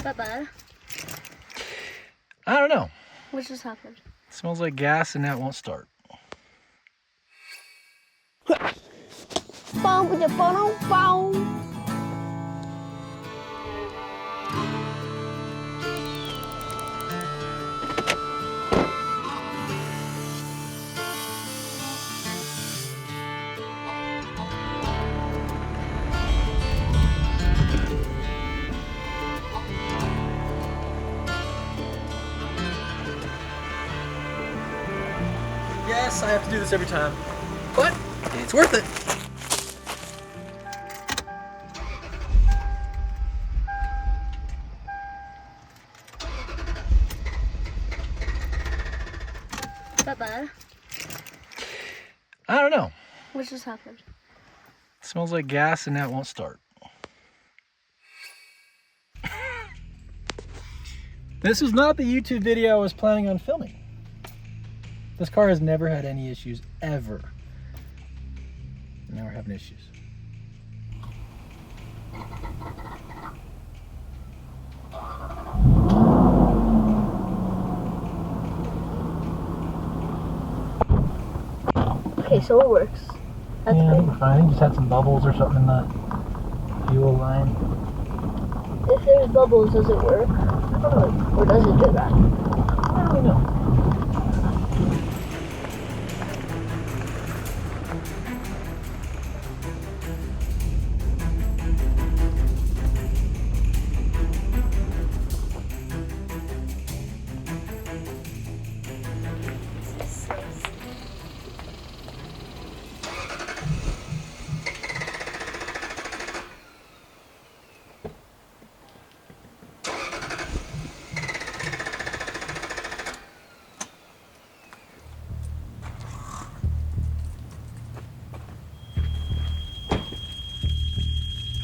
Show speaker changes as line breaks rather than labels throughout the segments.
that bad?
I don't know.
What just happened?
It smells like gas and now it won't start. Yes, I have to do this every time, but it's worth it.
Is that bad?
I don't know.
What just happened?
It smells like gas and now it won't start. This was not the YouTube video I was planning on filming. This car has never had any issues, ever. Now we're having issues.
Okay, so it works. That's
yeah,
good.
we're fine. I think just had some bubbles or something in the fuel line.
If there's bubbles, does it work? I don't know. Or does it do that?
I don't really know.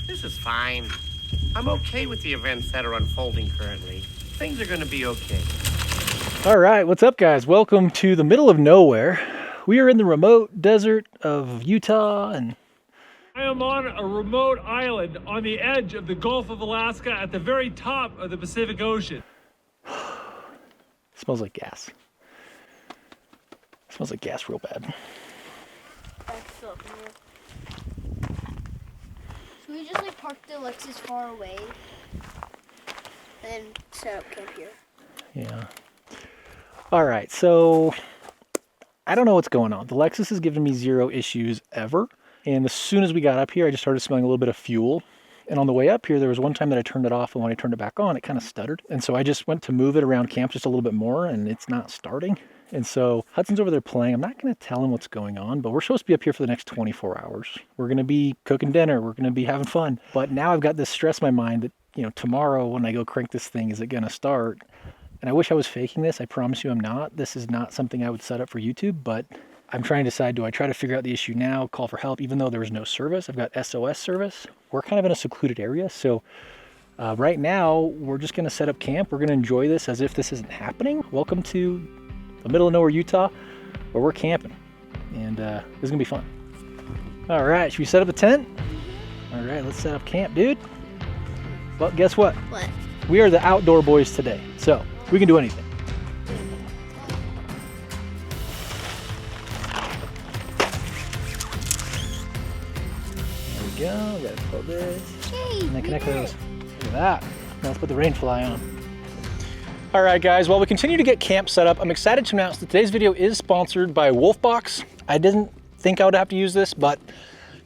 This is fine. I'm okay with the events that are unfolding currently. Things are gonna be okay.
All right, what's up guys? Welcome to the middle of nowhere. We are in the remote desert of Utah and
I am on a remote island on the edge of the Gulf of Alaska at the very top of the Pacific Ocean.
it smells like gas. It smells like gas real bad.
Should we just like park the Lexus far away and then set up camp here?
Yeah. All right, so I don't know what's going on. The Lexus has given me zero issues ever. And as soon as we got up here, I just started smelling a little bit of fuel. And on the way up here, there was one time that I turned it off, and when I turned it back on, it kind of stuttered. And so I just went to move it around camp just a little bit more, and it's not starting. And so Hudson's over there playing. I'm not going to tell him what's going on, but we're supposed to be up here for the next 24 hours. We're going to be cooking dinner. We're going to be having fun. But now I've got this stress in my mind that, you know, tomorrow when I go crank this thing, is it going to start? And I wish I was faking this. I promise you I'm not. This is not something I would set up for YouTube, but I'm trying to decide, do I try to figure out the issue now, call for help, even though there is no service? I've got SOS service. We're kind of in a secluded area, so right now we're just going to set up camp. We're going to enjoy this as if this isn't happening. Welcome to the middle of nowhere, Utah, where we're camping, and this is going to be fun. All right, should we set up a tent? All right, let's set up camp, dude. Well, guess what?
What?
We are the outdoor boys today, so we can do anything. There we go. We gotta pull this.
Yay!
And then connect those. Look at that. Now let's put the rain fly on. All right, guys. While we continue to get camp set up, I'm excited to announce that today's video is sponsored by Wolfbox. I didn't think I would have to use this, but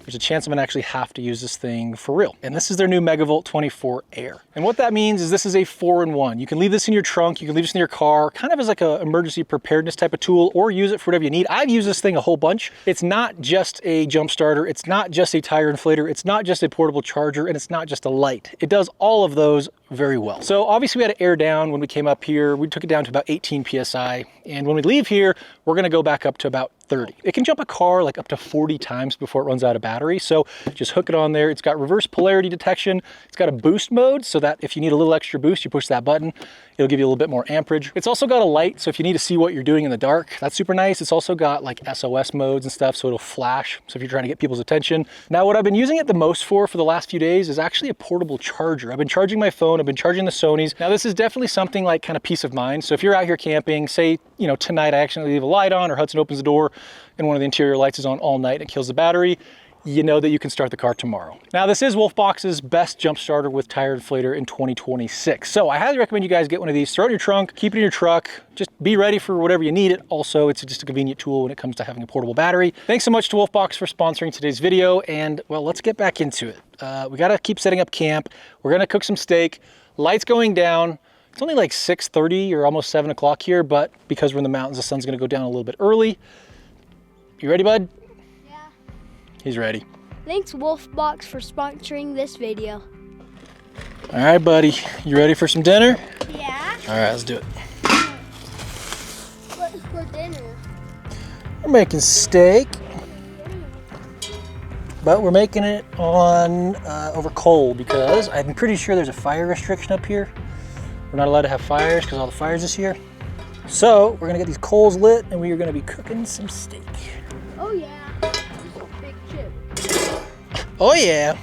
there's a chance I'm gonna actually have to use this thing for real. And this is their new Megavolt 24 Air. And what that means is this is a 4-in-1. You can leave this in your trunk, you can leave this in your car, kind of as like an emergency preparedness type of tool, or use it for whatever you need. I've used this thing a whole bunch. It's not just a jump starter, it's not just a tire inflator, it's not just a portable charger, and it's not just a light. It does all of those very well. So obviously we had to air down when we came up here. We took it down to about 18 PSI. And when we leave here, we're gonna go back up to about 30. It can jump a car like up to 40 times before it runs out of battery. So just hook it on there. It's got reverse polarity detection. It's got a boost mode so that if you need a little extra boost, you push that button. It'll give you a little bit more amperage. It's also got a light, so if you need to see what you're doing in the dark, that's super nice. It's also got like SOS modes and stuff, so it'll flash. So if you're trying to get people's attention. Now, what I've been using it the most for the last few days is actually a portable charger. I've been charging my phone I've been charging the Sonys. Now this is definitely something like kind of peace of mind. So if you're out here camping, say, you know, tonight I accidentally leave a light on, or Hudson opens the door and one of the interior lights is on all night and it kills the battery, you know that you can start the car tomorrow. Now this is Wolfbox's best jump starter with tire inflator in 2026. So I highly recommend you guys get one of these, throw it in your trunk, keep it in your truck, just be ready for whatever you need it. Also, it's just a convenient tool when it comes to having a portable battery. Thanks so much to Wolfbox for sponsoring today's video, and well, let's get back into it. We gotta keep setting up camp. We're gonna cook some steak, lights going down. It's only like 6:30 or almost 7 o'clock here, but because we're in the mountains, the sun's gonna go down a little bit early. You ready, bud? He's ready.
Thanks, Wolfbox, for sponsoring this video.
All right, buddy. You ready for some dinner?
Yeah.
All right, let's do it.
What's for dinner?
We're making steak, but we're making it on over coal because I'm pretty sure there's a fire restriction up here. We're not allowed to have fires because all the fires this year. So we're gonna get these coals lit and we are gonna be cooking some steak.
Oh yeah. Big chip.
Oh yeah.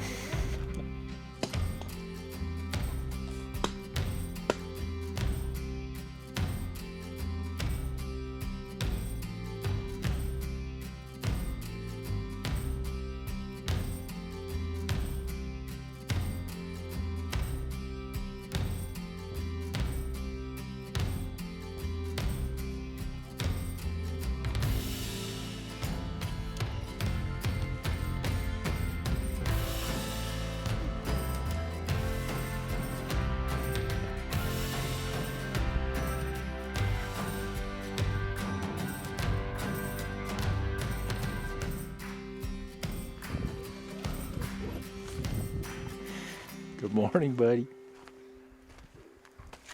Good morning, buddy.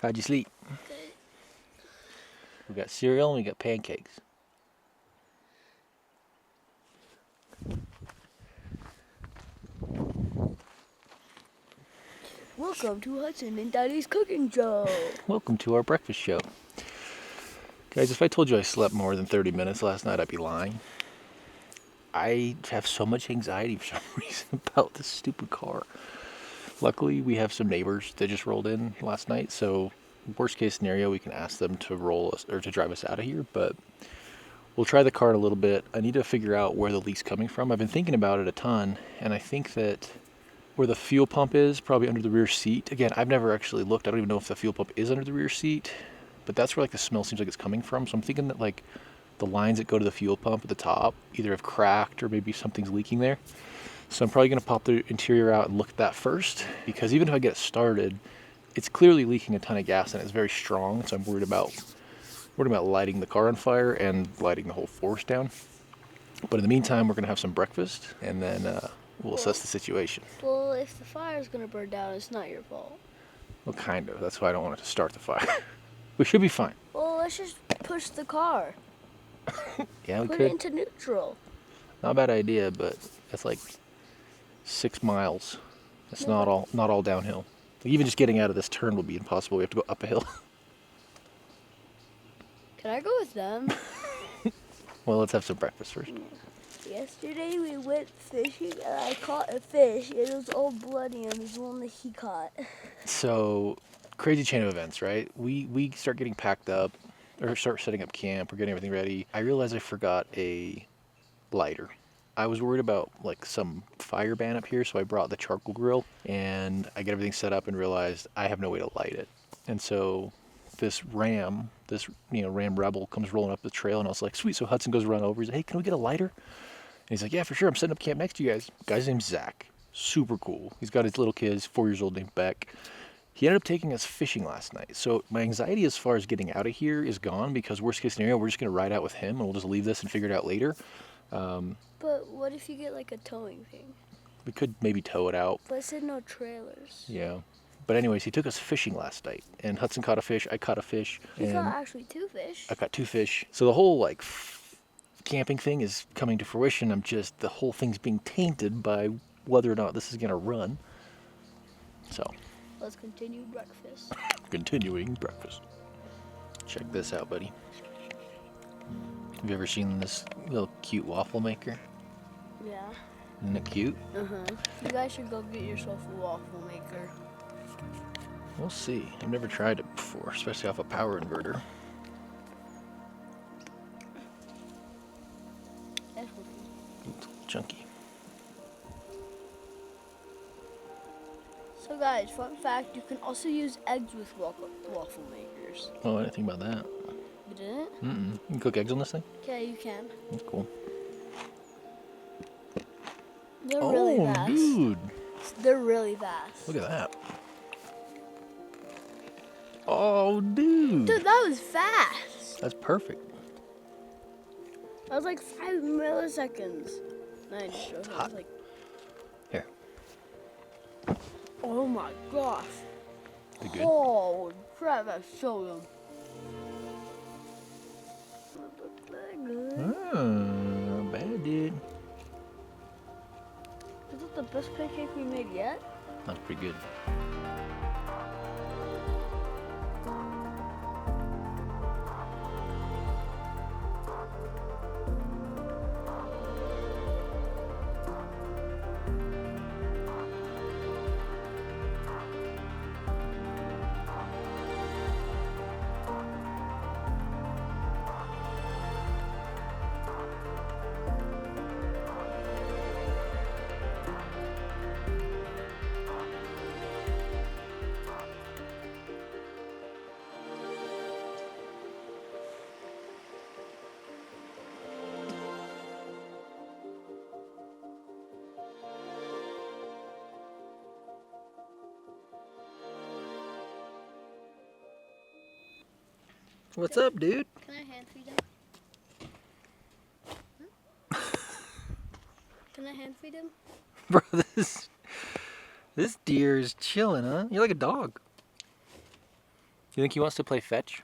How'd you sleep?
Good.
We got cereal and we got pancakes.
Welcome to Hudson and Daddy's cooking show.
Welcome to our breakfast show. Guys, if I told you I slept more than 30 minutes last night, I'd be lying. I have so much anxiety for some reason about this stupid car. Luckily, we have some neighbors that just rolled in last night, so worst case scenario, we can ask them to roll us or to drive us out of here, but we'll try the car in a little bit. I need to figure out where the leak's coming from. I've been thinking about it a ton, and I think that where the fuel pump is, probably under the rear seat. Again, I've never actually looked. I don't even know if the fuel pump is under the rear seat, but that's where like the smell seems like it's coming from. So I'm thinking that like the lines that go to the fuel pump at the top either have cracked or maybe something's leaking there. So I'm probably going to pop the interior out and look at that first, because even if I get it started, it's clearly leaking a ton of gas and it's very strong. So I'm worried about lighting the car on fire and lighting the whole force down. But in the meantime, we're going to have some breakfast and then we'll assess the situation.
Well, if the fire's gonna burn down, it's not your fault.
Well, kind of. That's why I don't want it to start the fire. We should be fine.
Well, let's just push the car.
Yeah, we
Put
could.
it into neutral.
Not a bad idea, but that's like 6 miles. It's not all downhill. Even just getting out of this turn will be impossible. We have to go up a hill.
Can I go with them?
Well, let's have some breakfast first.
Yesterday we went fishing and I caught a fish. It was all bloody and it was the one that he caught.
So, crazy chain of events, right? We start getting packed up, or start setting up camp, we're getting everything ready. I realized I forgot a lighter. I was worried about like some fire ban up here, so I brought the charcoal grill and I get everything set up and realized I have no way to light it. And so this Ram Rebel comes rolling up the trail and I was like, sweet. So Hudson goes run over. He's like, hey, can we get a lighter? And he's like, yeah, for sure. I'm setting up camp next to you guys. Guy's name's Zach. Super cool. He's got his little kids, 4 years old, named Beck. He ended up taking us fishing last night. So my anxiety as far as getting out of here is gone, because worst case scenario, we're just going to ride out with him and we'll just leave this and figure it out later.
But what if you get like a towing thing?
We could maybe tow it out.
But it said no trailers.
Yeah. But anyways, he took us fishing last night, and Hudson caught a fish, I caught a fish.
He
and
caught actually 2 fish.
I caught 2 fish. So the whole like camping thing is coming to fruition. The whole thing's being tainted by whether or not this is gonna run. So.
Let's continue breakfast.
Continuing breakfast. Check this out, buddy. Have you ever seen this little cute waffle maker?
Yeah.
Isn't it cute?
You guys should go get yourself a waffle maker.
We'll see. I've never tried it before, especially off a power inverter.
That's
It's a little chunky.
So guys, fun fact, you can also use eggs with waffle makers.
Oh, I didn't think about that.
You didn't?
Mm-mm. You can cook eggs on this thing?
Okay, you can.
That's cool.
They're really fast.
Dude.
They're really fast.
Look at that. Oh, dude.
Dude, that was fast.
That's perfect.
That was like 5 milliseconds. No, I just showed
hot.
like,
Here.
oh my gosh.
You good?
Holy crap, I showed them.
Not bad, dude.
Is it the best pancake we made yet?
That's pretty good. What's up, dude?
Can I hand feed him? Can I hand feed him?
Bro, this deer is chilling, huh? You're like a dog. You think he wants to play fetch?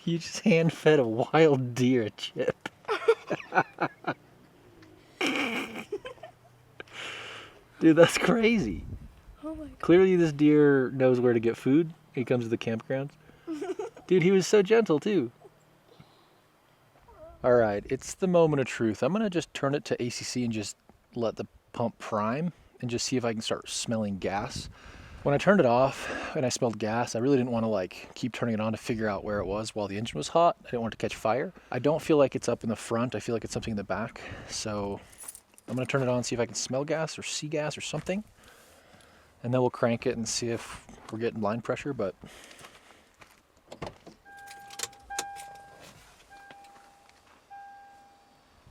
You just hand fed a wild deer a chip. Dude, that's crazy.
Oh my god.
Clearly this deer knows where to get food. He comes to the campgrounds. Dude, he was so gentle too. Alright, it's the moment of truth. I'm gonna just turn it to ACC and just let the pump prime and just see if I can start smelling gas. When I turned it off and I smelled gas, I really didn't want to like keep turning it on to figure out where it was while the engine was hot. I didn't want it to catch fire. I don't feel like it's up in the front. I feel like it's something in the back. So I'm gonna turn it on and see if I can smell gas or see gas or something. And then we'll crank it and see if we're getting line pressure, but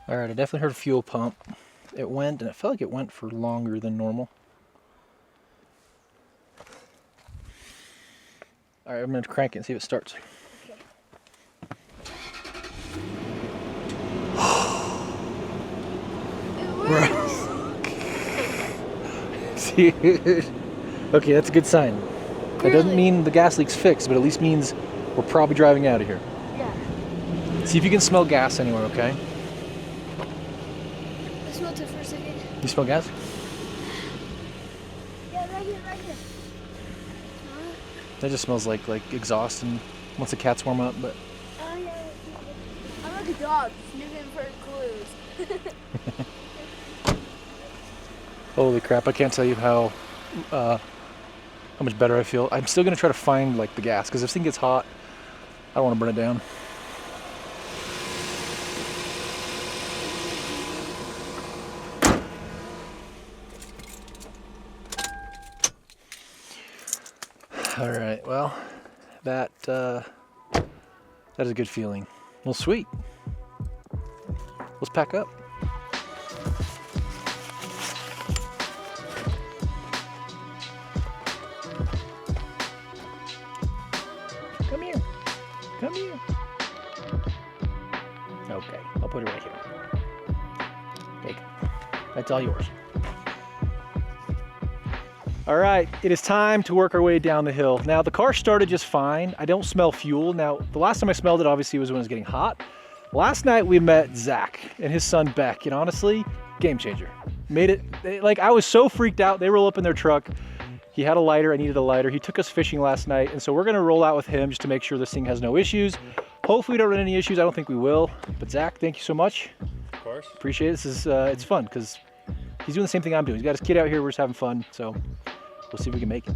all right, I definitely heard fuel pump. It went, and it felt like it went for longer than normal. All right, I'm gonna crank it and see if it starts. See, okay, that's a good sign. That doesn't mean the gas leak's fixed, but at least means we're probably driving out of here.
Yeah.
See if you can smell gas anywhere, okay?
I smelled it for a second.
You smell gas?
Yeah, right here, right here.
That just smells like exhaust and once the cats warm up, but
Oh yeah. I'm like a dog, sniffing for clues.
holy crap, I can't tell you how much better I feel. I'm still gonna try to find like the gas because if this thing gets hot, I don't want to burn it down. All right, well, that is a good feeling. Well, sweet. Let's pack up. Come here. Come here. Okay, I'll put it right here. Take it. That's all yours. All right, it is time to work our way down the hill. Now, the car started just fine. I don't smell fuel. Now, the last time I smelled it, obviously, was when it was getting hot. Last night, we met Zach and his son, Beck, and honestly, game changer. Made it, like, I was so freaked out. They roll up in their truck. He had a lighter, I needed a lighter. He took us fishing last night, and so we're gonna roll out with him just to make sure this thing has no issues. Hopefully we don't run any issues. I don't think we will. But Zach, thank you so much.
Of course.
Appreciate it. This is, it's fun because he's doing the same thing I'm doing. He's got his kid out here, we're just having fun. So we'll see if we can make it.